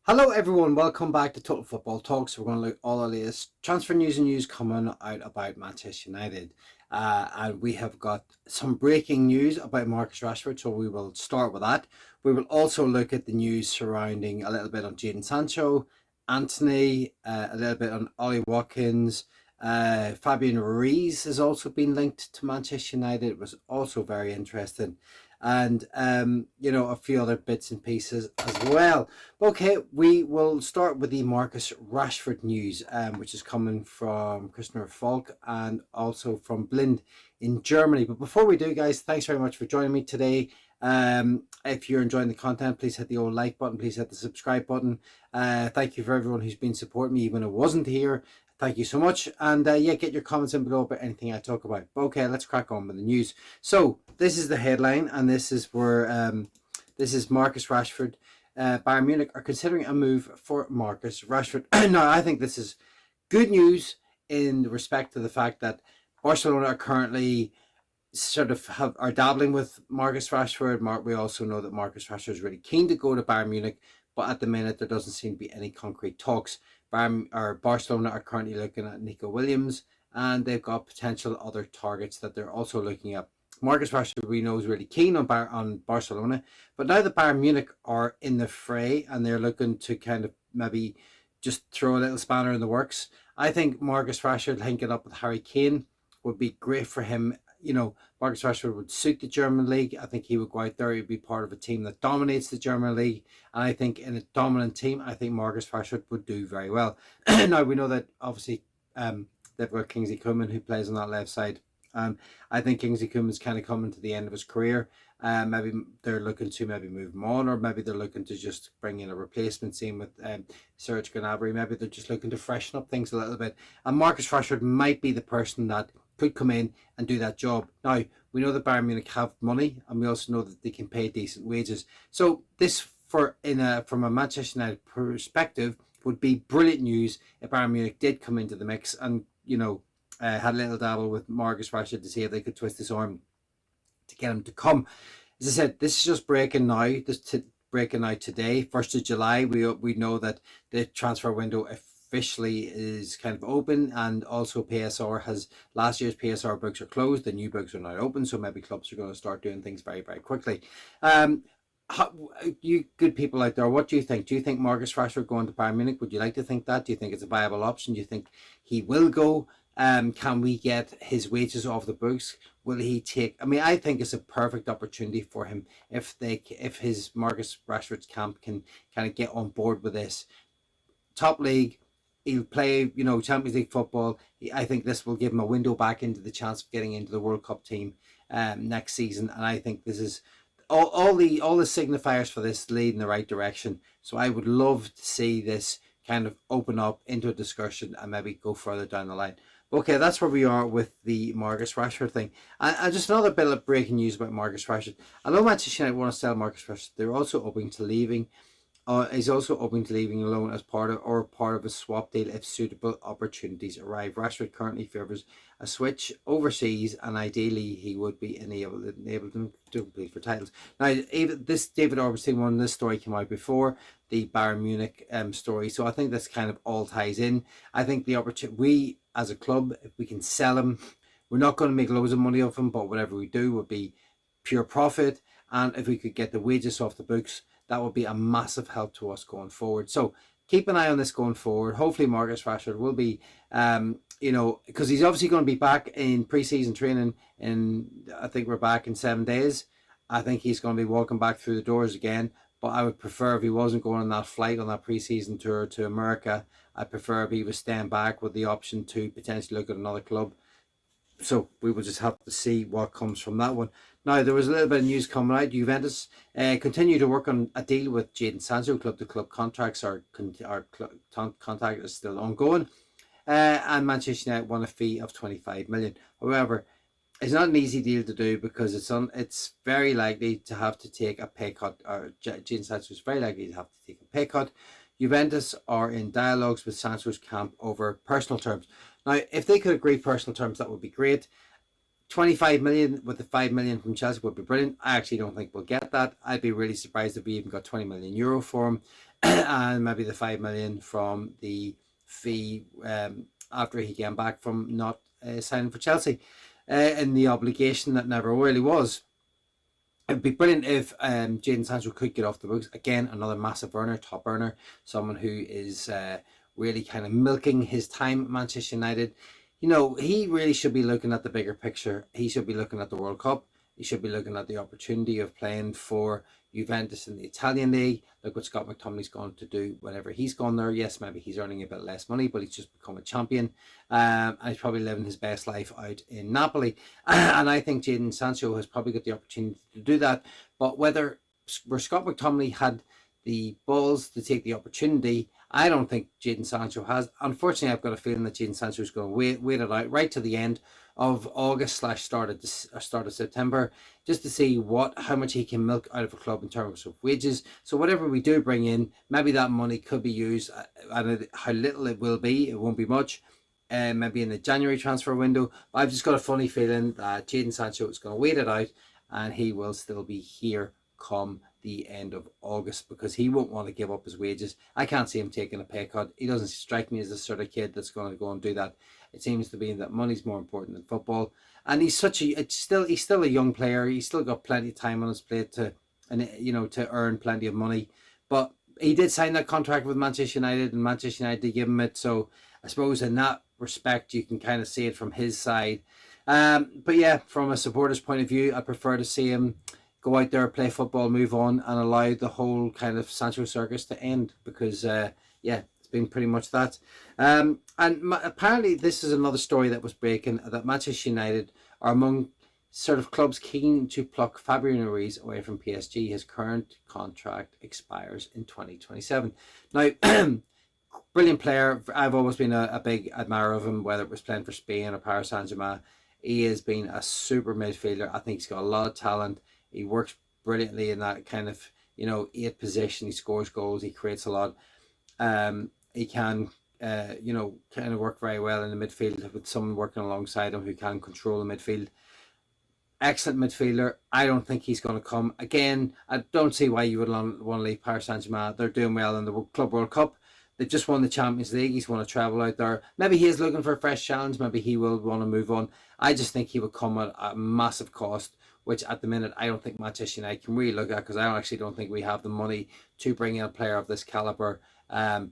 Hello everyone, welcome back to Total Football Talks. We're going to look at all the latest transfer news coming out about Manchester United. And we have got some breaking news about Marcus Rashford, so we will start with that. We will also look at the news surrounding a little bit on Jadon Sancho, Antony, a little bit on Ollie Watkins. Fabian Ruiz has also been linked to Manchester United. It was also very interesting. And a few other bits and pieces as well. Okay, we will start with the Marcus Rashford news, which is coming from Christopher Falk and also from Blind in Germany. But before we do, guys, thanks very much for joining me today. If you're enjoying the content, please hit the old like button, please hit the subscribe button. Thank you for everyone who's been supporting me even when I wasn't here. Thank you so much. And get your comments in below about anything I talk about. But okay, let's crack on with the news. So this is the headline, and this is where this is Marcus Rashford. Bayern Munich are considering a move for Marcus Rashford. Now, I think this is good news in respect to the fact that Barcelona are currently are dabbling with Marcus Rashford. We also know that Marcus Rashford is really keen to go to Bayern Munich, but at the minute there doesn't seem to be any concrete talks. Barcelona are currently looking at Nico Williams, and they've got potential other targets that they're also looking at. Marcus Rashford, we know, is really keen on Barcelona, but now the Bayern Munich are in the fray and they're looking to kind of maybe just throw a little spanner in the works. I think Marcus Rashford linking up with Harry Kane would be great for him. Marcus Rashford would suit the German league. I think he would go out there. He'd be part of a team that dominates the German league. And I think in a dominant team, I think Marcus Rashford would do very well. Now, we know that obviously they've got Kingsley Coman who plays on that left side. I think Kingsley Coman's kind of coming to the end of his career. Maybe they're looking to move him on, or maybe they're looking to just bring in a replacement team with Serge Gnabry. Maybe they're just looking to freshen up things a little bit. And Marcus Rashford might be the person that could come in and do that job. Now, we know that Bayern Munich have money, and we also know that they can pay decent wages. So this, from a Manchester United perspective, would be brilliant news if Bayern Munich did come into the mix and had a little dabble with Marcus Rashford to see if they could twist his arm to get him to come. As I said, this is just breaking now. Breaking out today, 1st of July. We know that the transfer window officially is kind of open, and also last year's PSR books are closed. The new books are now open, so maybe clubs are going to start doing things very, very quickly. You good people out there, what do you think? Do you think Marcus Rashford going to Bayern Munich? Would you like to think that? Do you think it's a viable option? Do you think he will go? Can we get his wages off the books? Will he take? I mean, I think it's a perfect opportunity for him if his Marcus Rashford's camp can kind of get on board with this. Top league, he'll play, Champions League football. I think this will give him a window back into the chance of getting into the World Cup team next season, and I think this is all the signifiers for this lead in the right direction. So I would love to see this kind of open up into a discussion and maybe go further down the line. Okay, that's where we are with the Marcus Rashford thing. And just another bit of breaking news about Marcus Rashford. I know Manchester United want to sell Marcus Rashford. They're also open to leaving. He's also open to leaving alone as part of a swap deal if suitable opportunities arrive. Rashford currently favours a switch overseas, and ideally he would be enabled to compete for titles. Now, this David Ornstein one, this story came out before the Bayern Munich story, so I think this kind of all ties in. I think the opportunity, we as a club, if we can sell him, we're not going to make loads of money off him, but whatever we do would be pure profit. And if we could get the wages off the books, that would be a massive help to us going forward. So keep an eye on this going forward. Hopefully Marcus Rashford will be, because he's obviously going to be back in pre-season training. I think we're back in 7 days. I think he's going to be walking back through the doors again. But I would prefer if he wasn't going on that flight, on that pre-season tour to America. I prefer if he was staying back with the option to potentially look at another club. So we will just have to see what comes from that one. Now, there was a little bit of news coming out. Juventus continue to work on a deal with Jadon Sancho. Club-to-club contracts contract is still ongoing. And Manchester United won a fee of 25 million. However, it's not an easy deal to do because it's very likely to have to take a pay cut. Or Jadon Sancho is very likely to have to take a pay cut. Juventus are in dialogues with Sancho's camp over personal terms. Now, if they could agree personal terms, that would be great. 25 million with the 5 million from Chelsea would be brilliant. I actually don't think we'll get that. I'd be really surprised if we even got 20 million euro for him, and maybe the 5 million from the fee after he came back from not signing for Chelsea, and the obligation that never really was. It'd be brilliant if Jadon Sancho could get off the books. Again, another massive earner, top earner, someone who is really kind of milking his time at Manchester United. You know, he really should be looking at the bigger picture. He should be looking at the World Cup. He should be looking at the opportunity of playing for Juventus in the Italian league. Look what Scott McTominay's going to do whenever he's gone there. Yes, maybe he's earning a bit less money, but he's just become a champion. And he's probably living his best life out in Napoli. And I think Jadon Sancho has probably got the opportunity to do that. But where Scott McTominay had the balls to take the opportunity, I don't think Jadon Sancho has. Unfortunately, I've got a feeling that Jadon Sancho is going to wait it out right to the end of August / start of September, just to see how much he can milk out of a club in terms of wages. So whatever we do bring in, maybe that money could be used, and how little it will be, it won't be much, maybe in the January transfer window. But I've just got a funny feeling that Jadon Sancho is going to wait it out, and he will still be here come the end of August, because he won't want to give up his wages. I can't see him taking a pay cut. He doesn't strike me as the sort of kid that's going to go and do that. It seems to be that money's more important than football, and he's still a young player. He's still got plenty of time on his plate to earn plenty of money. But he did sign that contract with Manchester United, and Manchester United did give him it. So I suppose in that respect, you can kind of see it from his side. But yeah, from a supporter's point of view, I prefer to see him go out there, play football, move on, and allow the whole kind of Sancho circus to end, because it's been pretty much that. And apparently this is another story that was breaking, that Manchester United are among sort of clubs keen to pluck Fabian Ruiz away from PSG. His current contract expires in 2027. Now, brilliant player. I've always been a big admirer of him, whether it was playing for Spain or Paris Saint-Germain. He has been a super midfielder. I think he's got a lot of talent. He works brilliantly in that kind of, 8 position. He scores goals. He creates a lot. He can, kind of work very well in the midfield with someone working alongside him who can control the midfield. Excellent midfielder. I don't think he's going to come. Again, I don't see why you would want to leave Paris Saint-Germain. They're doing well in the Club World Cup. They just won the Champions League. He's want to travel out there. Maybe he is looking for a fresh challenge. Maybe he will want to move on. I just think he would come at a massive cost, which at the minute I don't think Manchester United can really look at, because I actually don't think we have the money to bring in a player of this caliber,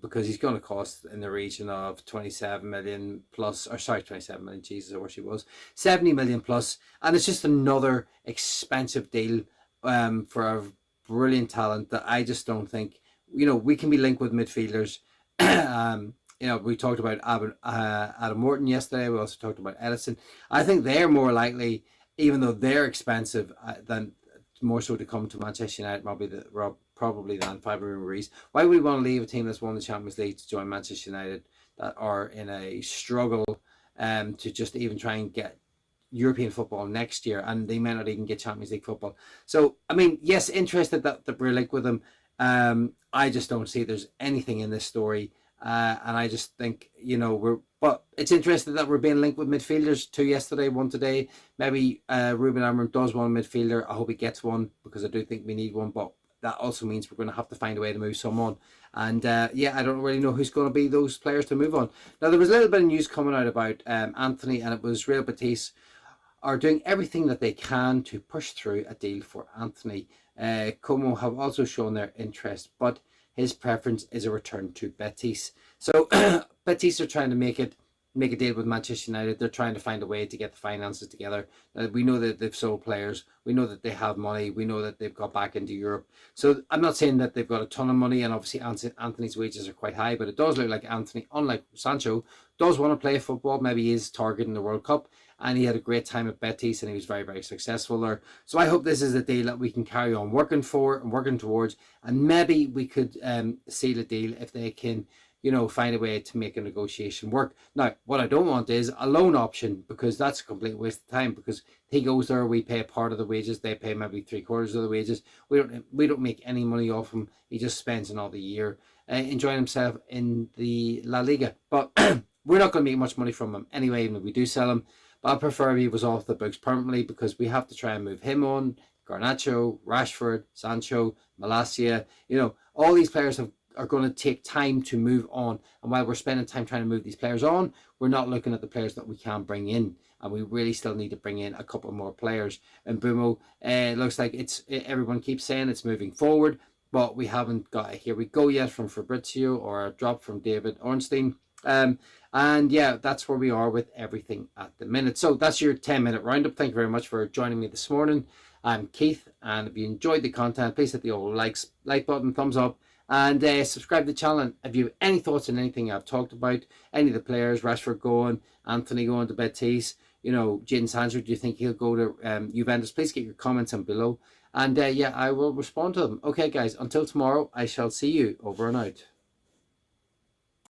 because he's going to cost in the region of 27 million plus, or sorry, 27 million, Jesus, I wish he was, 70 million plus, and it's just another expensive deal for a brilliant talent that I just don't think, we can be linked with midfielders. We talked about Adam Morton yesterday. We also talked about Edison. I think they're more likely, even though they're expensive, than more so to come to Manchester United probably than Fabian Ruiz. Why would we want to leave a team that's won the Champions League to join Manchester United, that are in a struggle to just even try and get European football next year, and they may not even get Champions League football? So, I mean, yes, interested that we're linked with them. I just don't see there's anything in this story, and I just think, but it's interesting that we're being linked with midfielders, 2 yesterday, 1 today. Maybe Ruben Amorim does want a midfielder. I hope he gets one, because I do think we need one, but that also means we're going to have to find a way to move someone. And I don't really know who's going to be those players to move on. Now, there was a little bit of news coming out about Antony, and it was Real Betis are doing everything that they can to push through a deal for Antony. Como have also shown their interest, but his preference is a return to Betis. So Betis are trying to make a deal with Manchester United. They're trying to find a way to get the finances together. We know that they've sold players. We know that they have money. We know that they've got back into Europe. So I'm not saying that they've got a ton of money, and obviously Antony's wages are quite high, but it does look like Antony, unlike Sancho, does want to play football. Maybe he is targeting the World Cup, and he had a great time at Betis, and he was very, very successful there. So I hope this is a deal that we can carry on working for and working towards, and maybe we could seal a deal if they can, find a way to make a negotiation work. Now, what I don't want is a loan option, because that's a complete waste of time, because he goes there, we pay a part of the wages, they pay maybe 3/4 of the wages. We don't make any money off him. He just spends another year enjoying himself in the La Liga. But we're not going to make much money from him anyway, even if we do sell him. I prefer if he was off the books permanently, because we have to try and move him on. Garnacho, Rashford, Sancho, Malacia, all these players are going to take time to move on. And while we're spending time trying to move these players on, we're not looking at the players that we can bring in. And we really still need to bring in a couple more players. And Bumo, looks like everyone keeps saying it's moving forward, but we haven't got a here we go yet from Fabrizio or a drop from David Ornstein. And yeah, that's where we are with everything at the minute. So that's your 10-minute roundup. Thank you very much for joining me this morning. I'm Keith, and if you enjoyed the content, please hit the old like button, thumbs up, and subscribe to the channel. If you have any thoughts on anything I've talked about, any of the players, Rashford going, Antony going to Betis, Jadon Sancho, do you think he'll go to Juventus? Please get your comments down below. And yeah, I will respond to them. Okay, guys, until tomorrow, I shall see you. Over and out.